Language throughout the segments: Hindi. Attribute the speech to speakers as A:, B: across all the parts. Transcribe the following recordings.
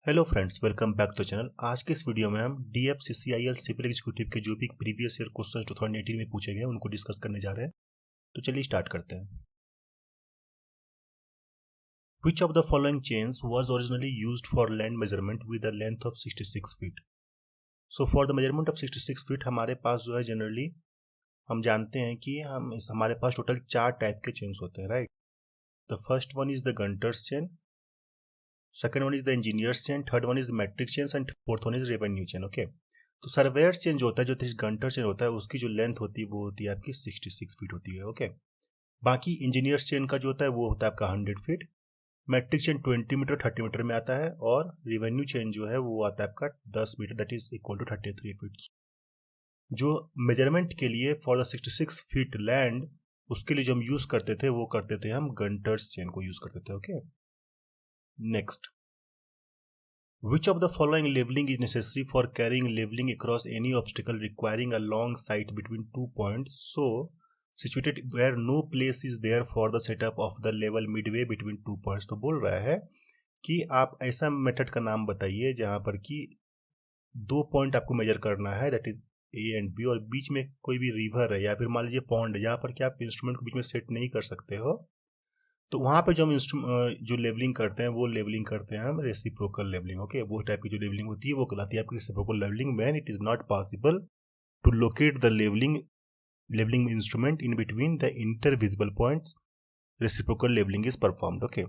A: Hello friends, welcome back to channel. आज के इस वीडियो में हम DFCCIL सिविल एग्जीक्यूटिव के जो भी प्रीवियस ईयर क्वेश्चन 2018 में पूछे गए उनको डिस्कस करने जा रहे हैं। तो चलिए स्टार्ट करते हैं। Which of the following chains was originally used for land measurement with a length of 66 feet? So for the measurement of 66 feet हमारे पास जो है जनरली हम जानते हैं कि हमारे पास टोटल 4 टाइप के चेन्स होते हैं, right. The first one is the Gunter's chain, second one is the engineer's chain, third one is metric chain and fourth one is revenue chain. Okay, तो सर्वेयर्स चेन जो होता है, जो गंटर चेन होता है, उसकी जो लेंथ होती है वो होती है आपकी 66 फीट होती है। ओके, बाकी इंजीनियर्स चेन का जो होता है वो होता है आपका 100 feet, metric chain 20 metre 30 metre में आता है, और रेवेन्यू चेन जो है वो आता है आपका 10 metre, that is equal to 33 feet. जो मेजरमेंट के लिए फॉर द 66 फीट लैंड, उसके लिए जो हम यूज करते थे वो करते थे हम गंटर्स चेन को यूज करते थे। Okay, next, which of the following leveling is necessary for carrying leveling across any obstacle requiring a long sight between 2 points so situated where no place is there for the setup of the level midway between 2 points? तो बोल रहा है कि आप ऐसा मेथड का नाम बताइए जहां पर कि 2 पॉइंट आपको मेजर करना है, that is A and B, और बीच में कोई भी रिवर है या फिर मान लीजिए पॉन्ड है जहां पर कि आप इंस्ट्रूमेंट को बीच में सेट नहीं कर सकते हो। तो वहां पे जो हम जो लेवलिंग करते हैं वो लेवलिंग करते हैं हम रेसिप्रोकल लेवलिंग। ओके, वो टाइप की जो लेवलिंग होती है वो कहलाती है आपकी reciprocal levelling when it is not possible to locate the levelling instrument in between the inter visible points, reciprocal levelling is performed. Okay,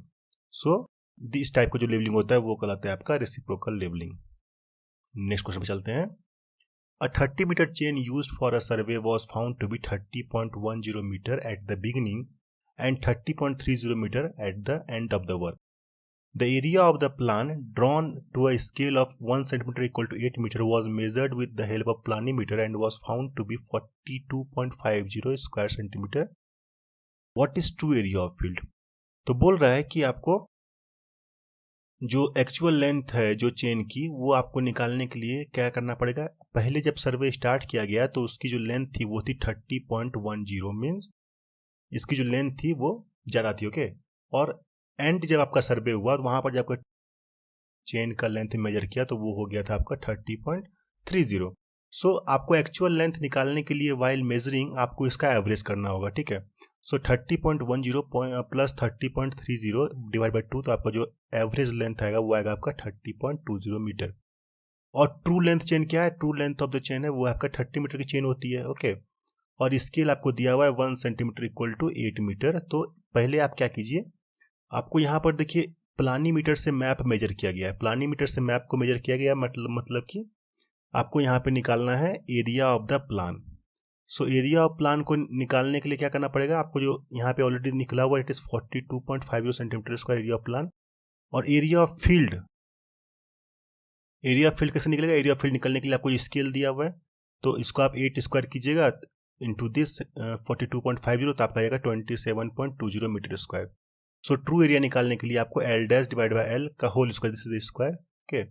A: so इस टाइप का जो लेवलिंग होता है वो कहलाता है आपका रेसिप्रोकल लेवलिंग। नेक्स्ट क्वेश्चन पे चलते हैं। A 30-meter chain used for a survey was found to be 30.10 meter at the beginning and 30.30 meter at the end of the work. The area of the plan drawn to a scale of 1 centimeter equal to 8 meter was measured with the help of planimeter and was found to be 42.50 square centimeter. What is true area of field? तो बोल रहा है कि आपको जो एक्चुअल लेंथ है जो चेन की वो आपको निकालने के लिए क्या करना पड़ेगा। पहले जब सर्वे स्टार्ट किया गया तो उसकी जो लेंथ थी वो थी 30.10, मीन्स इसकी जो लेंथ थी वो ज़्यादा थी। ओके, और एंड जब आपका सर्वे हुआ तो वहां पर जब आपका चेन का लेंथ मेजर किया तो वो हो गया था आपका 30.30। सो आपको एक्चुअल लेंथ निकालने के लिए वाइल मेजरिंग आपको इसका एवरेज करना होगा, ठीक है। सो 30.10 प्लस 30.30 डिवाइड बाई 2, तो आपका जो एवरेज लेंथ आएगा वो आएगा आपका 30.20 मीटर। और ट्रू लेंथ चेन क्या है? True length of the chain है वो आपका 30 मीटर की चेन होती है। ओके, और स्केल आपको दिया हुआ है 1 सेंटीमीटर इक्वल टू 8 मीटर। तो पहले आप क्या कीजिए, आपको यहाँ पर देखिए प्लानीमीटर से मैप मेजर किया गया है। प्लानीमीटर से मैप को मेजर किया गया मतलब कि आपको यहाँ पे निकालना है area of the plan. So area of plan को निकालने के लिए क्या करना पड़ेगा आपको, जो यहाँ पे ऑलरेडी निकला हुआ it is 42.50 centimetre square area of plan. और एरिया ऑफ फील्ड कैसे निकलेगा? एरिया ऑफ फील्ड निकलने के लिए आपको स्केल दिया हुआ है, तो इसको आप 8 स्क्वायर कीजिएगा इंटू दिस 42.50, तो आपका आएगा 27.20 metre square. So true area निकालने के लिए आपको L dash divide by L का whole square, this is square, okay,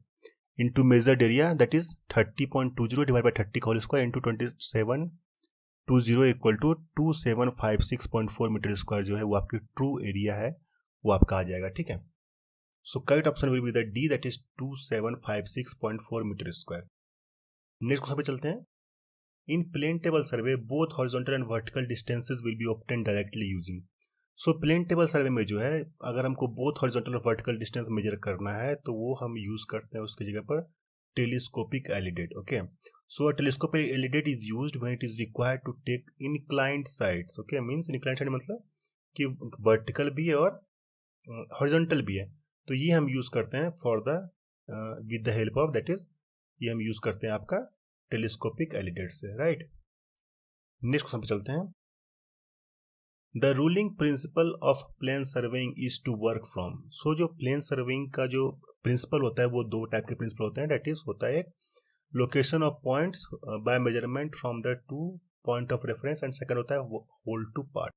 A: into measured area that is 30.20 divide by 30 का whole square into 27.20 equal to 2756.4 metre square जो है वो आपकी ट्रू एरिया है, वो आपका आ जाएगा, ठीक है। So correct option will be the D, that is 2756.4 metre square. Next question पे चलते हैं। In plane table survey both horizontal and vertical distances will be obtained directly using. So plane table survey में जो है अगर हमको बोथ हॉरिजॉन्टल और वर्टिकल डिस्टेंस मेजर करना है तो वो हम यूज करते हैं उसकी जगह पर telescopic alidade. Okay, so telescopic alidade is used when it is required to take inclined sides. Okay, means inclined side मतलब कि वर्टिकल भी है और हॉरिजॉन्टल भी है, तो ये हम यूज करते हैं for the with the help of, that is ये हम यूज करते हैं आपका टेलीस्कोपिक एलिडेट से, राइट। नेक्स्ट क्वेश्चन पे चलते हैं। The ruling principle of plane surveying is to work from. So जो प्लेन सर्वेइंग का जो प्रिंसिपल होता है वो दो टाइप के प्रिंसिपल होते हैं, दैट इज होता है location of points by measurement from the two point of reference, and second होता है होल टू पार्ट।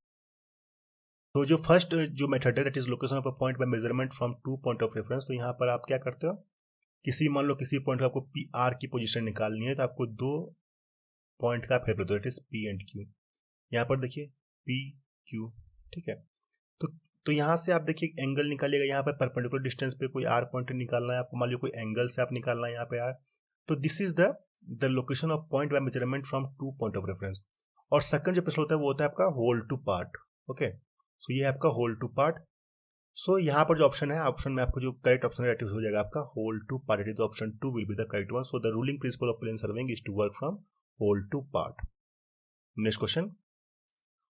A: तो जो फर्स्ट जो मेथड है that is location of a point by measurement from to point of reference, तो यहाँ पर आप क्या करते हो, किसी मान लो किसी पॉइंट का आपको पी आर की पोजीशन निकालनी है तो आपको दो पॉइंट का आप हेल्प लेते हो, that is P and Q. यहाँ पर देखिए पी क्यू, ठीक है। तो तो यहाँ से आप देखिए एंगल निकालिएगा, यहाँ पे परपेंडिकुलर डिस्टेंस पे कोई आर पॉइंट निकालना है आपको, मान लीजिए कोई एंगल से आप निकालना है यहाँ पे आर, तो this is the location of point by measurement from to point of reference. और सेकंड जो प्रश्न होता है वो होता है आपका होल टू पार्ट। ओके, सो ये है आपका होल टू पार्ट। सो यहाँ पर जो ऑप्शन है, ऑप्शन में आपको जो करेक्ट ऑप्शन है हो जाएगा आपका whole to part, it is option 2 will be the correct one. So the ruling principle of plane surveying is to work from whole to part. Next question,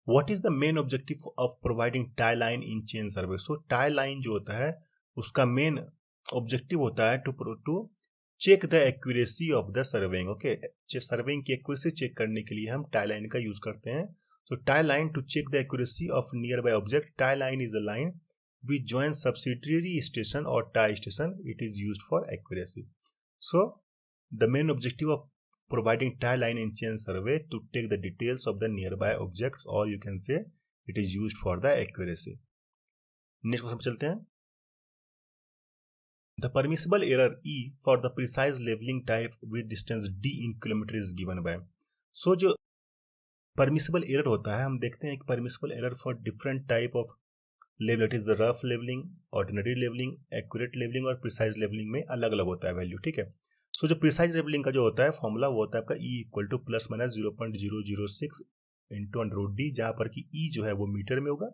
A: what is the main objective of providing tie line in chain survey? So tie line जो होता है उसका मेन ऑब्जेक्टिव होता है to check the accuracy of the surveying. Okay, surveying की एक्यूरेसी चेक करने के लिए हम टाई लाइन का यूज करते हैं। So tie line to check the accuracy of nearby object. Tie line is a line which joins subsidiary station or tie station. It is used for accuracy. So the main objective of providing tie line in chain survey to take the details of the nearby objects, or you can say it is used for the accuracy. Next question पे चलते हैं। The permissible error E for the precise leveling type with distance D in kilometer is given by. So जो permissible error होता है, हम देखते हैं कि permissible error for different type of level, it is rough levelling, ordinary levelling, accurate levelling और प्रिसाइज लेवलिंग में अलग अलग होता है वैल्यू। ठीक है, सो जो प्रिसाइज लेवलिंग का जो होता है फॉर्मूला वो होता है आपका E equal to plus minus 0.006 into under D, जहां पर कि ई जो है वो मीटर में होगा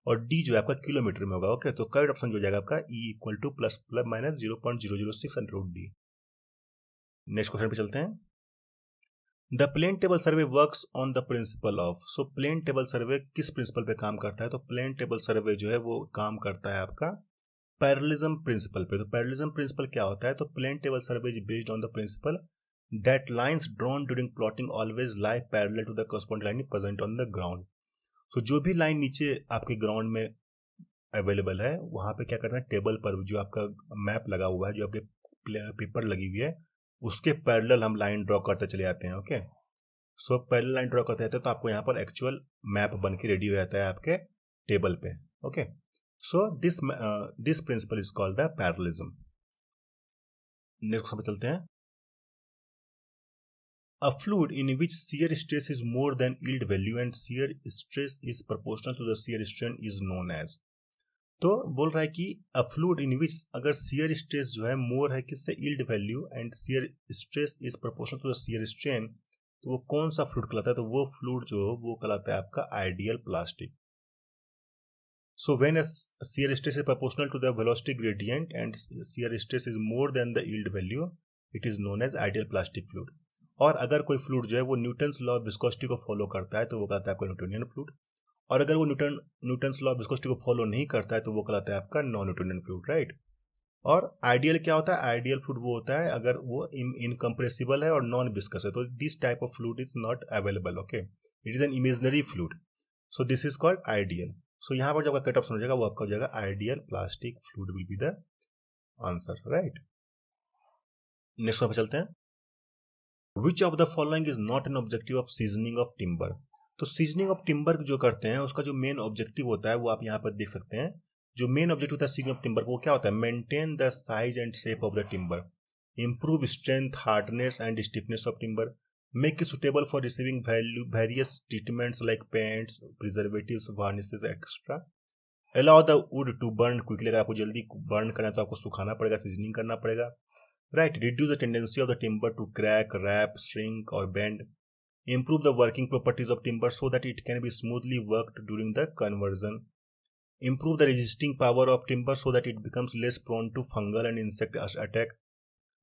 A: और डी जो है आपका किलोमीटर में होगा। ओके, तो करेक्ट ऑप्शन जो हो जाएगा आपका E equal to plus plus minus 0.006 under D. Next question पे चलते हैं। The plane table survey works on the principle of. So plane table survey किस प्रिंसिपल पे काम करता है? तो प्लेन टेबल सर्वे जो है वो काम करता है आपका पैरेललिज्म प्रिंसिपल पे। तो पैरेललिज्म प्रिंसिपल क्या होता है? तो plane table survey is based on the principle that lines drawn during plotting always lie parallel to the corresponding line present on the ground. So जो भी लाइन नीचे आपके ग्राउंड में अवेलेबल है वहां पे क्या करना है, टेबल पर जो आपका मैप लगा हुआ है, जो आपके पेपर लगी हुई है, उसके पैरेलल हम लाइन ड्रॉ करते चले जाते हैं। Okay, so parallel line draw करते हैं तो आपको यहाँ पर एक्चुअल मैप बन के रेडी हो जाता है आपके टेबल पे। Okay, so this principle is called the parallelism. Next पे चलते हैं। A fluid in which shear stress is more than yield value and shear stress is proportional to the shear strain is known as. तो बोल रहा है कि अ फ्लूइड इन विच अगर शियर स्ट्रेस जो है मोर है किससे, yield value, and shear stress is proportional to the shear strain, तो वो कौन सा फ्लूइड कहलाता है? तो वो फ्लूइड जो वो कहलाता है आपका ideal plastic. So when a shear stress is proportional to the velocity gradient and shear stress is more than the yield value, it is known as ideal plastic fluid. और अगर कोई फ्लूइड जो है वो न्यूटन्स लॉ ऑफ विस्कोसिटी को फॉलो करता है तो वो कहलाता है आपका न्यूटोनियन फ्लूइड। और अगर वो न्यूटन्स लॉ ऑफ विस्कोसिटी को फॉलो नहीं करता है तो वो कहलाता है आपका नॉन न्यूटोनियन फ्लूइड, राइट। और आइडियल क्या होता है? आइडियल फ्लूइड वो होता है अगर वो इनकम्प्रेसिबल है और नॉन विस्कस है, तो this type of fluid is not available. Okay, it is an imaginary fluid, so this is called ideal. So यहाँ पर जो आपका कट ऑप्शन हो जाएगा वो आपका हो जाएगा ideal plastic fluid will be the answer, right. Next पे चलते हैं। Which of the following is not an objective of seasoning of timber? तो सीजनिंग ऑफ टिम्बर जो करते हैं उसका जो मेन ऑब्जेक्टिव होता है वो आप यहाँ पर देख सकते हैं। जो मेन ऑब्जेक्टिव होता है सीजनिंग ऑफ टिम्बर वो क्या होता है? Maintain the size and shape of the timber, improve strength, hardness and stiffness of timber, make it suitable for receiving various treatments like paints, preservatives, varnishes, etc. allow the wood to burn quickly, अगर आपको जल्दी बर्न करना है तो आपको सुखाना पड़ेगा, सीजनिंग करना पड़ेगा, right. reduce the tendency of the timber to crack, wrap, shrink or bend, improve the working properties of timber so that it can be smoothly worked during the conversion, improve the resisting power of timber so that it becomes less prone to fungal and insect attack,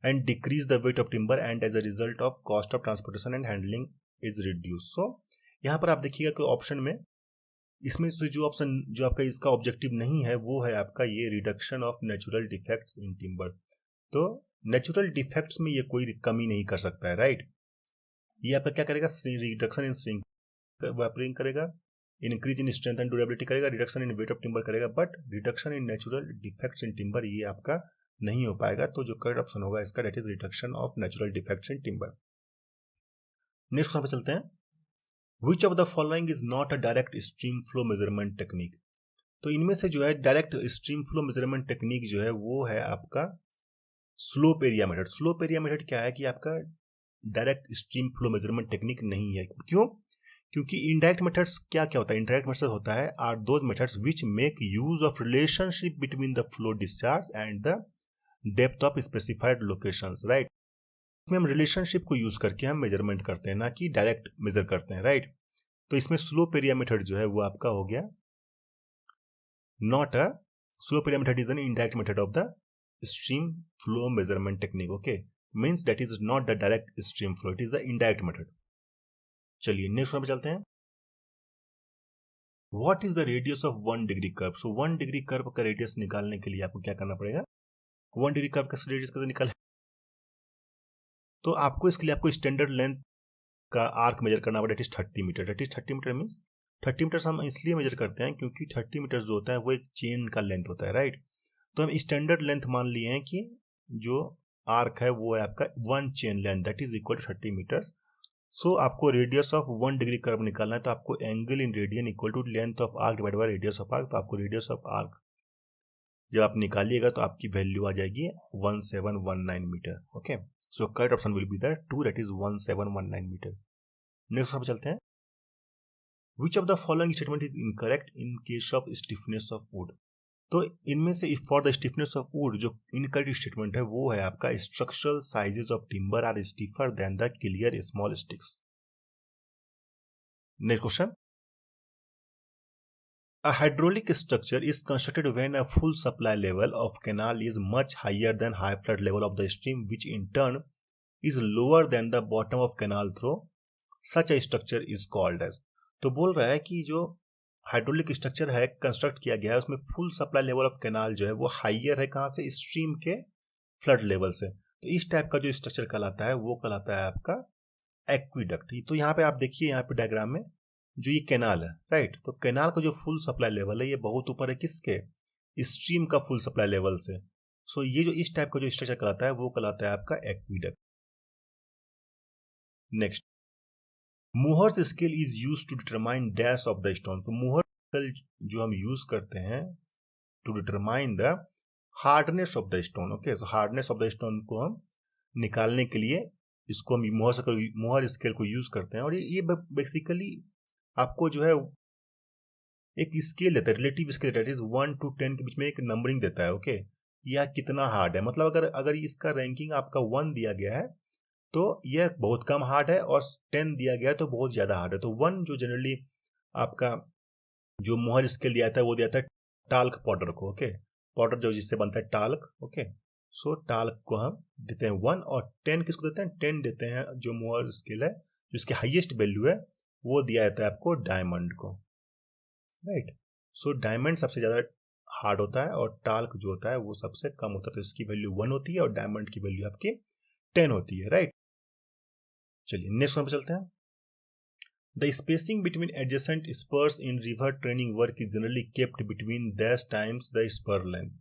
A: and decrease the weight of timber, and as a result of cost of transportation and handling is reduced. So यहाँ पर आप देखिएगा कि ऑप्शन में इसमें से जो ऑप्शन जो आपका इसका ऑब्जेक्टिव नहीं है वो है आपका ये reduction of natural defects in timber. तो नेचुरल डिफेक्ट्स में ये कोई कमी नहीं कर सकता है, राइट। ये आपका क्या करेगा? रिडक्शन इन श्रिंक वेपरिंग करेगा, increase in strength and durability करेगा, reduction in weight of timber करेगा, but reduction in natural defects in timber ये आपका नहीं हो पाएगा। तो जो करेक्ट ऑप्शन होगा इसका that is reduction of natural defects in timber. Next question पे चलते हैं। Which of the following is not a direct stream flow measurement technique? तो इनमें से जो है direct stream flow measurement technique जो है वो है आपका slope area method. Slope area method क्या है कि आपका direct stream flow measurement technique नहीं है। क्यों? क्योंकि इनडायरेक्ट मेथड्स क्या क्या होता है, इनडायरेक्ट मेथड्स होता है are those methods which make use of relationship between the flow discharge and the depth of specified locations, right. इसमें हम रिलेशनशिप को यूज करके हम मेजरमेंट करते हैं, ना कि डायरेक्ट मेजर करते हैं, राइट। तो इसमें स्लोप एरिया मेथड जो है वो आपका हो गया not a slope area method is an indirect method of the stream flow measurement technique, okay, means that is not the direct stream flow, it is the indirect method. चलिए नेक्स्ट वन पे चलते हैं। What is the radius of 1 degree curve? So 1 degree curve का रेडियस निकालने के लिए आपको क्या करना पड़ेगा, 1 डिग्री कर्व का रेडियस कैसे निकाले, तो आपको इसके लिए आपको स्टैंडर्ड लेंथ का आर्क मेजर करना पड़ेगा, that is 30 metre. That is 30 metre means 30 metre हम इसलिए मेजर करते हैं क्योंकि 30 मीटर जो होता है वो एक चेन का लेंथ होता है, राइट। तो हम स्टैंडर्ड लेंथ मान लिए हैं कि जो आर्क है वो है आपका 1 chain length, that is equal to 30 metre. So आपको रेडियस ऑफ 1 डिग्री कर्व निकालना है, तो आपको angle in radian equal to length of arc divide by radius of arc. तो आपको रेडियस ऑफ आर्क जब आप निकालिएगा तो आपकी वैल्यू आ जाएगी 1719 metre, okay. So correct option will be the 2, that is 1719 metre. Next हम चलते हैं। Which of the following statement is incorrect in case of stiffness of wood? तो इनमें से for the stiffness of wood जो इनकरेक्ट स्टेटमेंट है वो है आपका structural sizes of timber are stiffer than the clear small sticks. Next question. A hydraulic structure is constructed when a full supply level of canal is much higher than high flood level of the stream, which in turn is lower than the bottom of canal through such a structure is called as। तो बोल रहा है कि जो हाइड्रोलिक स्ट्रक्चर है कंस्ट्रक्ट किया गया है उसमें full supply level of canal जो है वो हाइयर है, कहाँ से, स्ट्रीम के फ्लड लेवल से। तो इस टाइप का जो स्ट्रक्चर कहलाता है वो कहलाता है आपका एक्विडक्ट। तो यहाँ पे आप देखिए, यहाँ पे डायग्राम में जो ये कैनाल है, राइट, तो कैनाल का जो फुल सप्लाई लेवल है ये बहुत ऊपर है किसके, स्ट्रीम का फुल सप्लाई लेवल से। सो ये जो इस टाइप का जो स्ट्रक्चर कहलाता है वो कहलाता है आपका aqueduct. Next, Mohs scale is use to determine dash of the stone. तो मूहर स्केल जो हम यूज करते हैं to determine the hardness of the stone, okay. तो हार्डनेस ऑफ द स्टोन को हम निकालने के लिए इसको हम मूहर स्केल को यूज करते हैं। और ये बेसिकली आपको जो है एक स्केल देता है, रिलेटिव स्केल देता है, इज 1 to 10 के बीच में एक नंबरिंग देता है, ओके। यह कितना हार्ड है, मतलब अगर इसका रैंकिंग आपका 1 दिया गया है तो यह बहुत कम हार्ड है, और 10 दिया गया है तो बहुत ज्यादा हार्ड है। तो 1 जो जनरली आपका जो मोहर स्केल दिया था वो दिया था टाल्क पाउडर को, ओके। पाउडर जो जिससे बनता है टाल्क, ओके। सो टाल्क को हम देते हैं 1, और 10 किसको देते हैं, 10 देते हैं जो मोहर स्केल है जिसकी हाईएस्ट वैल्यू है वो दिया जाता है आपको डायमंड को, राइट। सो डायमंड सबसे ज्यादा हार्ड होता है और टाल्क जो होता है वो सबसे कम होता है। तो इसकी वैल्यू 1 होती है और डायमंड की वैल्यू आपकी 10 होती है, राइट। चलिए नेक्स्ट वन पे चलते हैं। The spacing between adjacent spurs in river training work is generally kept between dash times the spur length.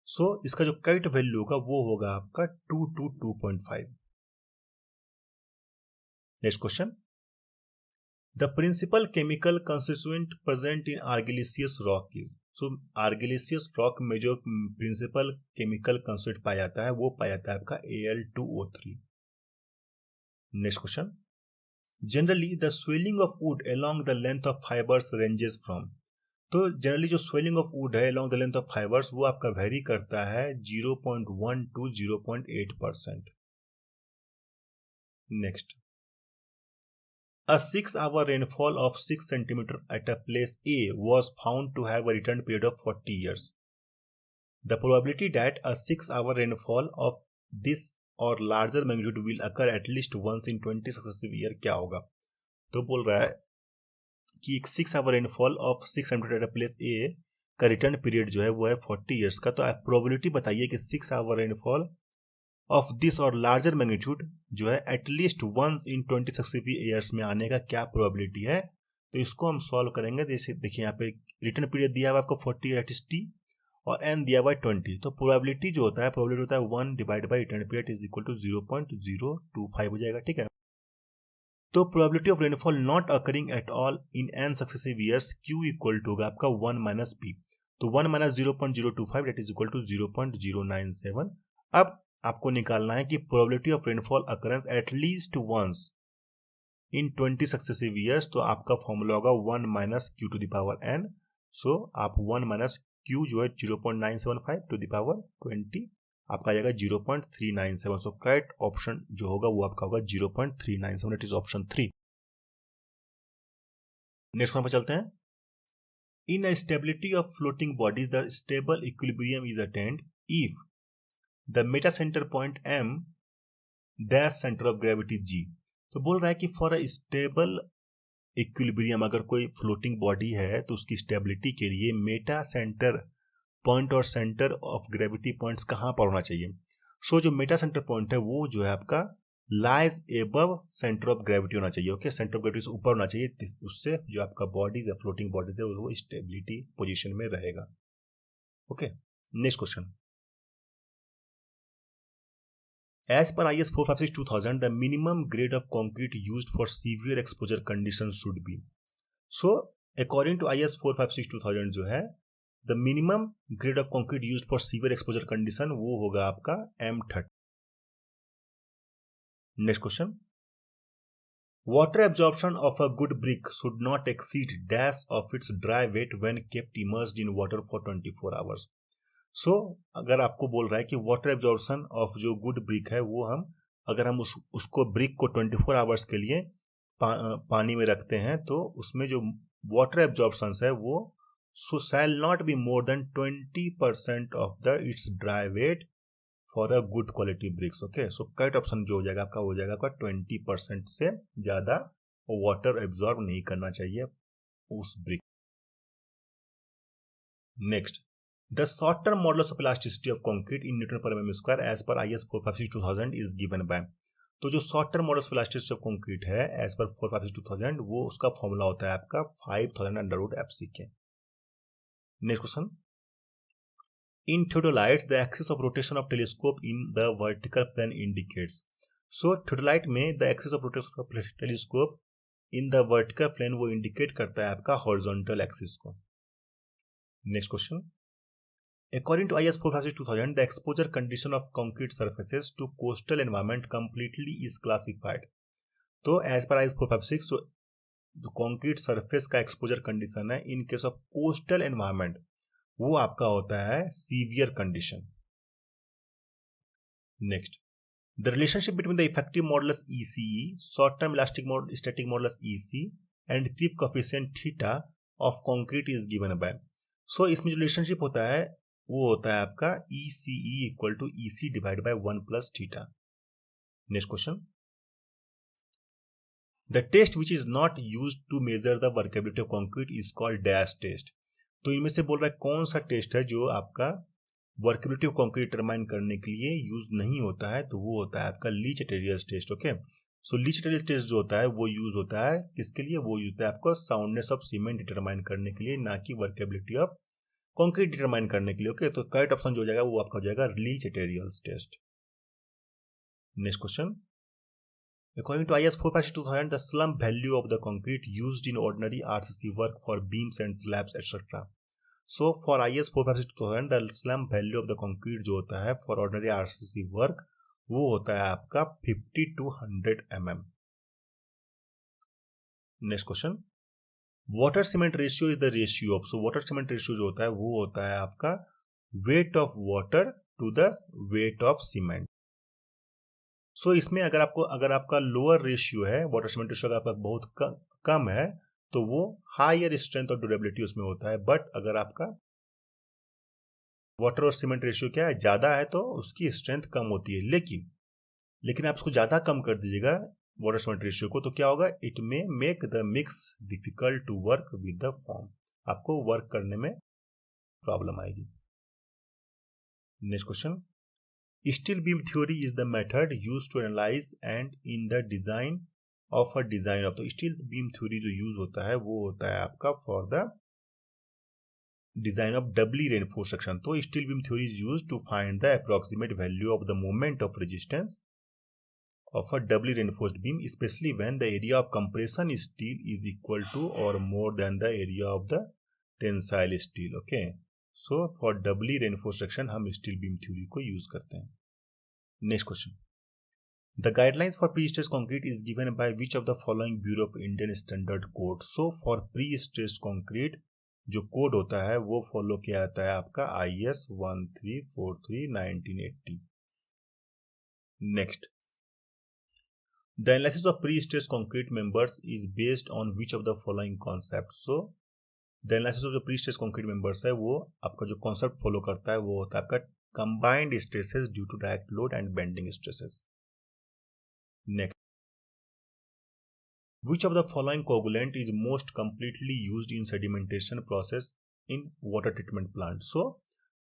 A: So इसका जो kite वैल्यू होगा वो होगा आपका 2 to 2.5. Next question. The principal chemical constituent present in argillaceous rock is, so argillaceous rock में जो principal chemical constituent पाया जाता है वो पाया जाता है आपका Al2O3. Next question. Generally the swelling of wood along the length of fibers ranges from, तो जनरली जो स्वेलिंग ऑफ वुड है along the length of fibers वो आपका वेरी करता है 0.1 to 0.8%. Next, a 6-hour rainfall of 6 centimeter at a place A was found to have a return period of 40 years. The probability that a 6-hour rainfall of this or larger magnitude will occur at least once in 20 successive year क्या होगा? तो बोल रहा है कि एक 6-hour rainfall of 6 centimetre at a place A का रिटर्न पीरियड जो है वो है 40 ईयर्स का। तो आप प्रोबेबिलिटी बताइए कि 6-hour रेनफॉल ऑफ दिस और लार्जर मैग्नीट्यूड जो है at least once in 20 successive years में आने का क्या प्रोबेबिलिटी है। तो इसको हम सॉल्व करेंगे। जैसे देखिए यहाँ पे रिटर्न पीरियड दिया हुआ आपको 40 दैट इज टी, और एन दिया हुआ है 20। तो प्रोबेबिलिटी जो होता है प्रोबेबिलिटी होता है 1 divide by return period is equal to 0.025 हो जाएगा, ठीक है। तो probability of rainfall not occurring at all in n successive years Q equal to होगा आपका 1 माइनस पी। तो 1 minus 0.025 that is equal to 0.097। अब आपको निकालना है कि probability of rainfall occurrence at least once in 20 successive years, तो आपका फॉर्मूला होगा 1 minus Q to the power n। सो आप 1 माइनस क्यू जो है 0.975 टू द पावर 20, आपका आ जाएगा 0.397। सो करेक्ट ऑप्शन जो होगा वो आपका होगा 0.397, it is option 3। Next one पर चलते हैं। In a stability of floating bodies the stable equilibrium is attained if the meta centre point m dash centre of gravity g। तो बोल रहा है कि फॉर अ स्टेबल इक्विलिब्रियम, अगर कोई फ्लोटिंग बॉडी है तो उसकी स्टेबिलिटी के लिए मेटा सेंटर पॉइंट और सेंटर ऑफ ग्रेविटी पॉइंट्स कहाँ पर होना चाहिए। सो जो मेटा सेंटर पॉइंट है वो जो है आपका lies above centre of gravity होना चाहिए। ओके, सेंटर ऑफ ग्रेविटी से ऊपर होना चाहिए, उससे जो आपका बॉडीज है, फ्लोटिंग बॉडीज है, वो स्टेबिलिटी पोजिशन में रहेगा। Okay, next question. As per IS 456-2000, the minimum grade of concrete used for severe exposure conditions should be. So, according to IS 456-2000 जो है, the minimum grade of concrete used for severe exposure condition वो होगा आपका M30। Next question. Water absorption of a good brick should not exceed dash of its dry weight when kept immersed in water for 24 hours. सो अगर आपको बोल रहा है कि वाटर एब्जॉर्प्शन ऑफ जो गुड ब्रिक है वो हम अगर हम उसको ब्रिक को 24 आवर्स के लिए पानी में रखते हैं तो उसमें जो वाटर एब्जॉर्प्शन है वो shall not be more than 20% of the its dry weight for a good quality bricks. Okay, so correct option जो हो जाएगा आपका हो जाएगा आपका 20% से ज्यादा वाटर एब्जॉर्ब नहीं करना चाहिए उस brick. Next, the short-term modulus of elasticity of concrete in Newton per mm square as per IS 456-2000 is given by। तो जो short term modulus of elasticity of concrete है एज पर 456-2000 वो उसका फॉर्मूला होता है आपका 5000 अंडर रूट एफसी के। Next question. In theodolites the axis of rotation of telescope in the vertical plane indicates. So theodolite में the axis of rotation of telescope in the vertical plane वो इंडिकेट करता है आपका हॉरिजॉन्टल एक्सिस को। Next question. According to IS 456-2000, the exposure condition of concrete surfaces to coastal environment completely is classified। तो as per IS 456, so जो concrete surface का exposure condition है in case of coastal environment वो आपका होता है severe condition। Next, the relationship between the effective modulus ECE, short-term elastic static modulus EC and creep coefficient theta of concrete is given by। so इसमें जो relationship होता है वो होता है आपका ECE equal to EC divide by 1 plus theta. Next question. The test which is not used to measure the workability of concrete is called dash test. तो इनमें से बोल रहा है कौन सा टेस्ट है जो आपका वर्केबिलिटी ऑफ कंक्रीट डिटरमाइन करने के लिए यूज नहीं होता है, तो वो होता है आपका लीच-अटेरियस टेस्ट। ओके, सो लीच-अटेरियस टेस्ट जो होता है वो यूज होता है किसके लिए, वो यूज होता है आपको साउंडनेस ऑफ सीमेंट डिटरमाइन करने के लिए, ना कि वर्केबिलिटी ऑफ कंक्रीट डिटरमाइन करने के लिए। ओके, तो करेक्ट ऑप्शन जो हो जाएगा वो आपका हो जाएगा Le Chatelier's test. Next question. According to IS 456-2000, the slump value of the concrete used in ordinary RCC work for beams and slabs etc. So for IS 456-2000, the slump value of the concrete जो होता है for ordinary RCC work वो होता है आपका 50 to 100 mm। Next question. Water cement ratio is the ratio of, so water cement ratio जो होता है वो होता है आपका weight of water to the weight of cement. So इसमें अगर आपका लोअर रेशियो है, वाटर सीमेंट रेशियो अगर आपका बहुत कम है तो वो हायर स्ट्रेंथ और ड्यूरेबिलिटी उसमें होता है, बट अगर आपका वाटर और सीमेंट रेशियो क्या है, ज्यादा है तो उसकी स्ट्रेंथ कम होती है। लेकिन आप उसको ज्यादा कम कर दीजिएगा वाटर सीमेंट रेशियो को, तो क्या होगा, it may make the mix difficult to work with the form, आपको वर्क करने में प्रॉब्लम आएगी। Next question. Steel beam theory is the method used to analyze and in the design of a design of, तो स्टील बीम थ्योरी जो यूज होता है वो होता है आपका for the design of doubly reinforce section. तो steel beam theory is used to find the approximate value of the moment of resistance of a doubly reinforced beam, especially when the area of compression steel is equal to or more than the area of the tensile steel। okay, so for doubly reinforced section हम steel beam theory को use करते हैं। next question। The guidelines for pre-stressed concrete is given by which of the following Bureau of Indian Standard Code? So for pre-stressed concrete जो कोड होता है वो फॉलो किया जाता है आपका IS 1343/1980. Next, the analysis of pre-stressed concrete members is based on which of the following concepts? So the analysis of the pre-stressed concrete members है वो आपका जो कॉन्सेप्ट फॉलो करता है वो होता है आपका combined stresses due to direct load and bending stresses. Next, which of the following coagulant is most completely used in sedimentation process in water treatment plant? So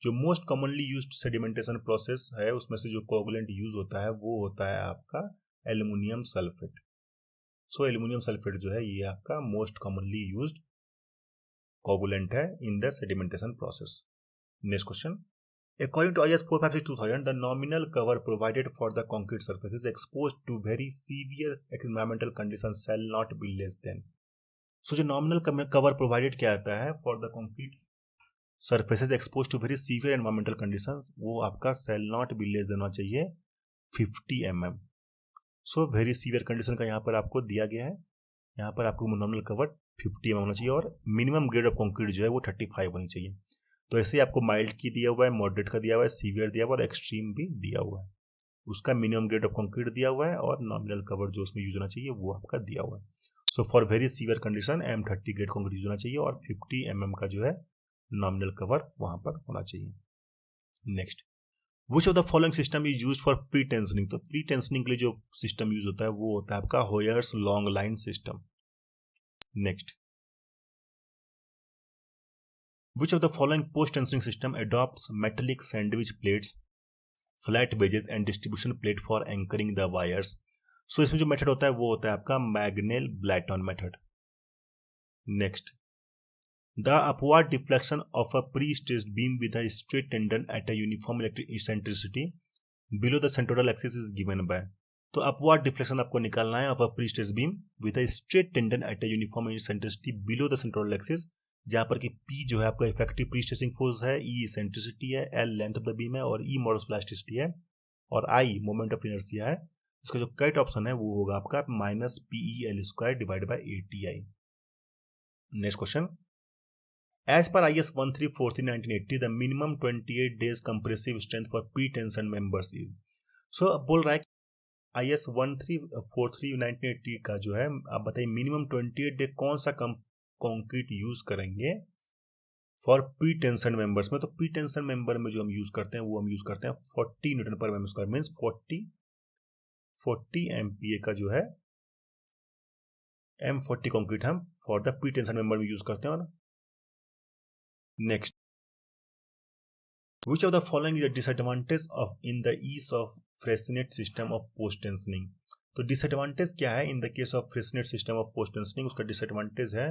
A: जो most commonly used sedimentation process है उसमें से जो coagulant यूज होता है वो होता है आपका एल्युमिनियम सल्फेट. सो एल्युमिनियम सल्फेट जो है ये आपका मोस्ट कॉमनली यूज्ड coagulant है in the sedimentation process. Next question. According to IS 456/2000, the nominal cover provided for the concrete surfaces exposed to very severe environmental conditions shall not be less than. So जो nominal cover provided क्या आता है for the concrete surfaces exposed to very severe environmental conditions वो आपका shall not be less than होना चाहिए 50 mm. So very severe condition का यहाँ पर आपको दिया गया है, यहाँ पर आपको nominal cover 50 mm होना चाहिए और minimum grade of concrete जो है वो 35 होनी चाहिए. तो ऐसे ही आपको माइल्ड की दिया हुआ है, मॉडरेट का दिया हुआ है, सीवियर दिया हुआ है और एक्सट्रीम भी दिया हुआ है. उसका मिनिमम ग्रेड ऑफ कंक्रीट दिया हुआ है और नॉमिनल कवर जो उसमें यूज होना चाहिए वो आपका दिया हुआ है. So for very severe condition M30 grade concrete use होना चाहिए और 50 mm का जो है नॉमिनल कवर वहां पर होना चाहिए. Next, which of the following system is use for pre tensioning? तो प्री टेंशनिंग के लिए जो सिस्टम यूज होता है वो होता है आपका Hoyer's long line system. Next, which of the following post-tensioning system adopts metallic sandwich plates, flat wedges and distribution plate for anchoring the wires? So इसमें जो मेथड होता है वो होता है आपका Magnel Blaton method. Next, the upward deflection of a pre-stressed beam with a straight tendon at a uniform electric eccentricity below the central axis is given by. तो upward deflection आपको निकालना है of a pre-stressed beam with a straight tendon at a uniform eccentricity below the central axis, जहां पर कि P जो है आपका इफेक्टिव प्री स्ट्रेसिंग फोर्स है, E इसेंट्रिसिटी है, L length of the beam है और E मॉडुलस प्लास्टिसिटी है और I मोमेंट ऑफ इनर्शिया है. इसका जो करेक्ट ऑप्शन है वो होगा आपका -PEL² divide by ATI. Next question. As per IS 1343/1980 the minimum 28 days compressive strength for pre tension members is. So अब बोल रहा है IS 1343/1980 का जो है आप बताइए मिनिमम 28 डे कौन सा कंक्रीट यूज करेंगे फॉर प्री टेंशन मेंबर्स में? तो प्री टेंशन मेंबर में जो हम यूज करते हैं वो हम यूज करते हैं 40 Nm/mm², मींस 40 MPa का जो है M40 कंक्रीट हम for the pre tension member में यूज करते हैं. Next, which of the following is a disadvantage of in the use of Freyssinet system of post tensioning? तो डिसएडवांटेज क्या है in the case of Freyssinet system of post tensioning? उसका डिसएडवांटेज है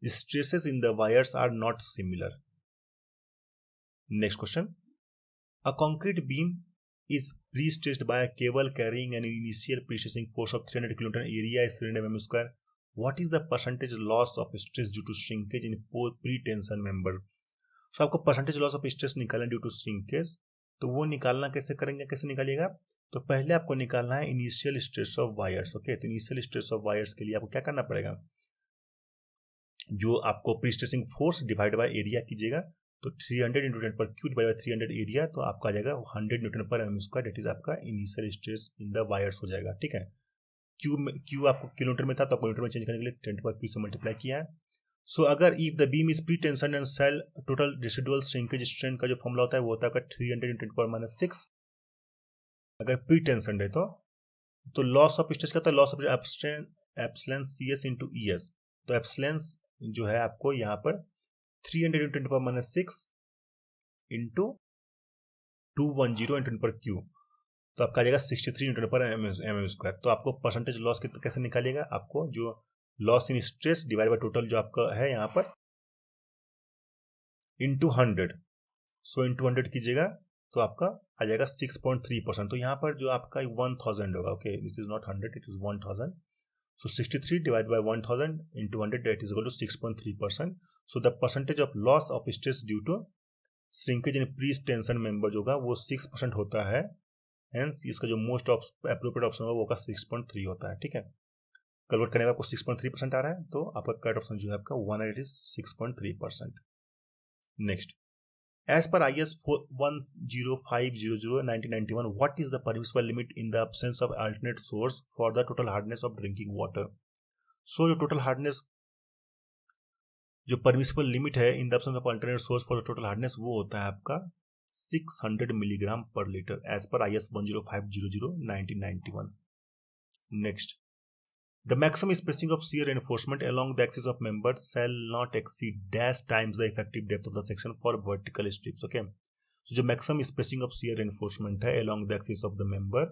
A: stresses in the wires are not similar. Next question. A concrete beam is pre-stressed by a cable carrying an initial pre-stressing force of 300 kN, area is 300 mm². What is the percentage loss of stress due to shrinkage in pre-tension member? So आपको परसेंटेज लॉस ऑफ स्ट्रेस निकालना ड्यू टू श्रिंकेज, तो वो निकालना कैसे करेंगे, कैसे निकालिएगा? तो पहले आपको निकालना है initial stress of wires. Okay, तो इनिशियल स्ट्रेस ऑफ वायर्स के लिए आपको क्या करना पड़ेगा? जो आपको pre stressing force divide by area कीजिएगा, तो 300 × 10⁻³ डिवाइड बाय 300 एरिया, तो आपका आ जाएगा 100 Nm/mm². डेट इज आपका initial stress in the wires हो जाएगा. ठीक है, क्यू आपको किलोमीटर में था तो आपको मीटर में चेंज करने के लिए 10⁻³ से मल्टीप्लाई किया है. सो अगर if the beam is pre tension and cell total residual shrinkage strength का जो फॉर्मूला होता है वो होता है 300 × 10⁻⁶. अगर प्री टेंशन है तो लॉस ऑफ स्ट्रेस क्या होता है? Loss of epsilon CS × ES. तो एप्सिलॉन जो है आपको यहाँ पर 300 × 10⁻⁶ इंटू 210 × 10⁻³, तो आपका आ जाएगा 63 Nm/mm². तो आपको परसेंटेज लॉस कैसे निकालिएगा? आपको जो loss in stress divide by total जो आपका है यहाँ पर इंटू 100, सो इंटू 100 कीजिएगा तो आपका आ जाएगा 6.3%. तो यहाँ पर जो आपका 1000 होगा. Okay, it is not 100, it is 1000. So 63 divided by 1000 into 100, that is equal to 6.3%. So the percentage of loss of stress due to shrinkage in pre-tension member जो होगा वो 6% होता है हेंस इसका जो मोस्ट एप्रोप्रिएट ऑप्शन होगा वो का 6.3 होता है। ठीक है, कन्वर्ट करने में आपको 6.3% आ रहा है, तो आपका करेक्ट ऑप्शन जो है आपका 1 it is 6.3%। Next, as per IS 10500/1991, what is the permissible limit in the absence of alternate source for the total hardness of drinking water? So जो total hardness, जो परमिसिबल लिमिट है in the absence of alternate source for the total hardness, वो होता है आपका 600 milligram per litre as per IS 10500/1991। Next, the maximum spacing of shear reinforcement along the axis of member shall not exceed dash times the effective depth of the section for vertical strips. Okay, so जो maximum spacing of shear reinforcement है along the axis of the member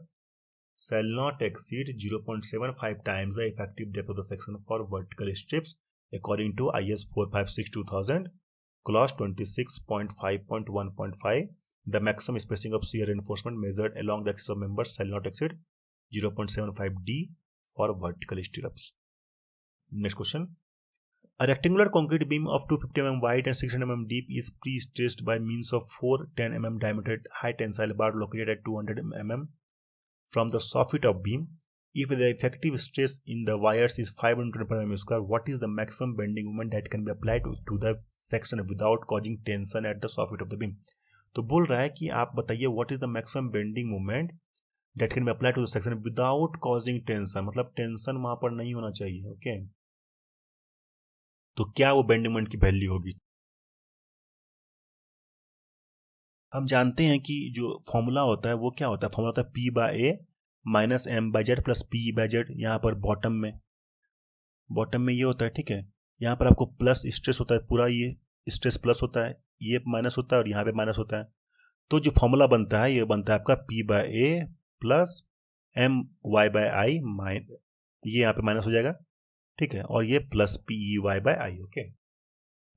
A: shall not exceed 0.75 times the effective depth of the section for vertical strips according to IS 456/2000 clause 26.5.1.5. The maximum spacing of shear reinforcement measured along the axis of member shall not exceed 0.75 d for vertical stirrups. Next question. A rectangular concrete beam of 250 mm wide and 600 mm deep is pre-stressed by means of 4 10 mm diameter high tensile bar located at 200 mm from the soffit of beam. If the effective stress in the wires is 500 mm square, what is the maximum bending moment that can be applied to the section without causing tension at the soffit of the beam? तो बोल रहा है कि आप बताइए what is the maximum bending moment that can be applied to the section without causing tension, मतलब टेंशन वहां पर नहीं होना चाहिए। ओके, तो क्या वो बेंडिंग मोमेंट की वैल्यू होगी? हम जानते हैं कि जो फॉर्मूला होता है वो क्या होता है, फॉर्मूला होता है P/A minus M/Z plus P/Z। यहाँ पर बॉटम में ये होता है। ठीक है, यहाँ पर आपको प्लस स्ट्रेस होता है, पूरा ये स्ट्रेस प्लस होता है, ये माइनस होता है और यहाँ पे माइनस होता है। तो जो फॉर्मूला बनता है ये बनता है आपका P/A प्लस My/I ये यहाँ पे माइनस हो जाएगा। ठीक है, और ये प्लस PEY/I। ओके,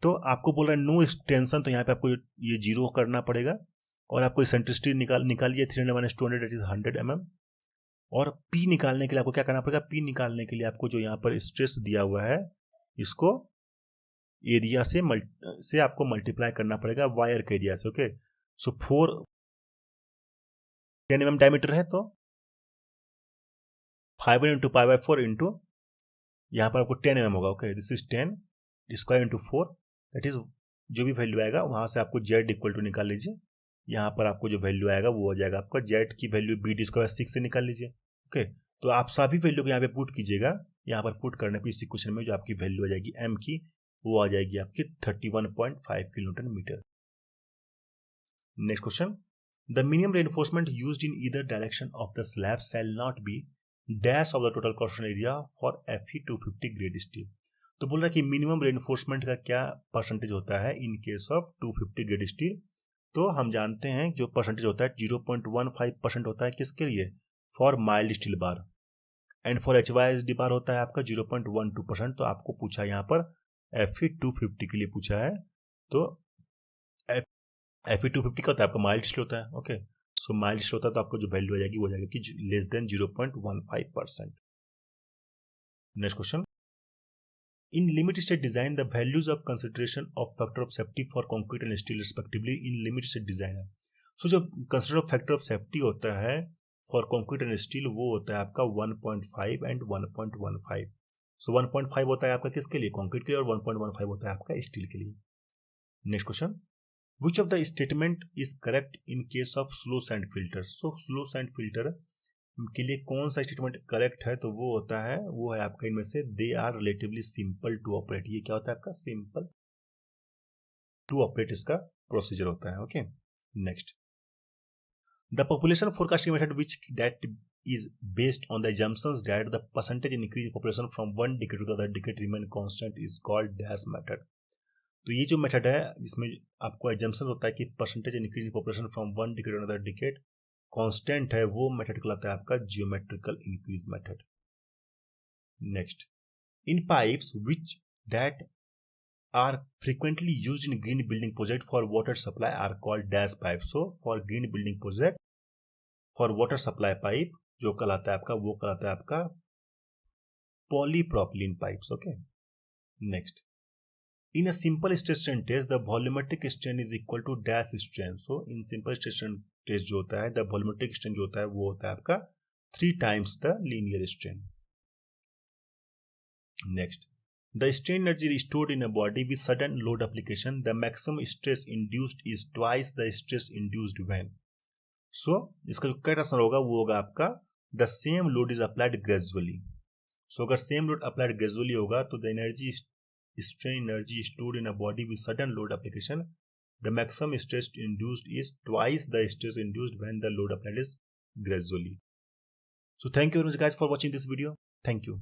A: तो आपको बोल रहा है नो टेंशन, तो यहाँ पे आपको ये जीरो करना पड़ेगा और आपको सेंट्रिसिटी निकालिए 300 - 200 दैट इज 100 mm। और P निकालने के लिए आपको क्या करना पड़ेगा, P निकालने के लिए आपको जो यहाँ पर स्ट्रेस दिया हुआ है इसको एरिया से आपको मल्टीप्लाई करना पड़ेगा वायर के एरिया से। ओके, सो 10 mm डायमीटर है तो 500 × π/4 इंटू यहाँ पर आपको 10 mm होगा। Okay, this is 10 square into 4 that is जो भी वैल्यू आएगा वहां से आपको Z इक्वल टू निकाल लीजिए। यहाँ पर आपको जो वैल्यू आएगा वो हो जाएगा आपका Z की वैल्यू BD²6 से निकाल लीजिए। ओके, तो आप सभी वैल्यू को यहाँ पे पुट कीजिएगा। यहाँ पर पुट करने पर इस इक्वेशन में जो आपकी वैल्यू आ जाएगी M की वो आ जाएगी आपकी 31.5 kilonewton metre. Next question, the minimum reinforcement used in either direction of the slab shall not be dash of the total cross area for Fe250 grade steel. तो बोल रहा है कि मिनिमम रेनफोर्समेंट का क्या परसेंटेज होता है इन केस ऑफ 250 ग्रेड स्टील। तो हम जानते हैं जो परसेंटेज होता है 0.15% होता है किसके लिए, for mild steel bar, and for HYSD बार होता है आपका 0.12%। तो आपको पूछा यहाँ पर Fe250 के लिए पूछा है, तो Fe250 का होता है आपका माइल्ड स्टील होता है। ओके, सो माइल्ड स्टील होता है तो आपको जो वैल्यू आ जाएगी वो जाएगी कि less than 0.15%। Next question, in limit state design the values of consideration of factor of safety for concrete and steel respectively in limit state design है। so जो consider of factor of safety होता है for concrete and steel वो होता है आपका 1.5 and 1.15। so 1.5 होता है आपका किसके लिए, concrete के लिए, और 1.15 होता है आपका steel के लिए। Next question, which of the statement is correct in case of slow sand filter? so slow sand filter के लिए कौन सा स्टेटमेंट करेक्ट है, तो वो होता है, वो है आपका इनमें से they are relatively simple to operate. ये क्या होता है आपका सिंपल टू ऑपरेट इसका प्रोसीजर होता है। Okay, next, the population forecasting method which that is based on the assumptions that the percentage increase in population from one decade to the other decade remain constant is called dash method। तो ये जो मेथड है जिसमें आपको assumption होता है कि percentage increase in population from one decade to another decade constant है, वो मेथड कहलाता है आपका geometrical increase method. Next, in pipes which that are frequently used in green building project for water supply are called dash pipe. So for green building project for water supply pipe जो कहलाता है आपका वो कहलाता है आपका polypropylene pipes. Okay, next, In a simple stress strain test, the volumetric strain is equal to dash strain. So in simple stress strain test जो होता है, the volumetric strain जो होता है वो होता है आपका 3 times the linear strain. Next, the strain energy stored in a body with sudden load application, the maximum stress induced is twice the stress induced when. So इसका जो करेक्ट आंसर होगा वो होगा आपका the same load is applied gradually. So अगर same load applied gradually होगा तो the strain energy stored in a body with sudden load application, the maximum stress induced is twice the stress induced when the load applied is gradually. So thank you very much guys for watching this video. Thank you.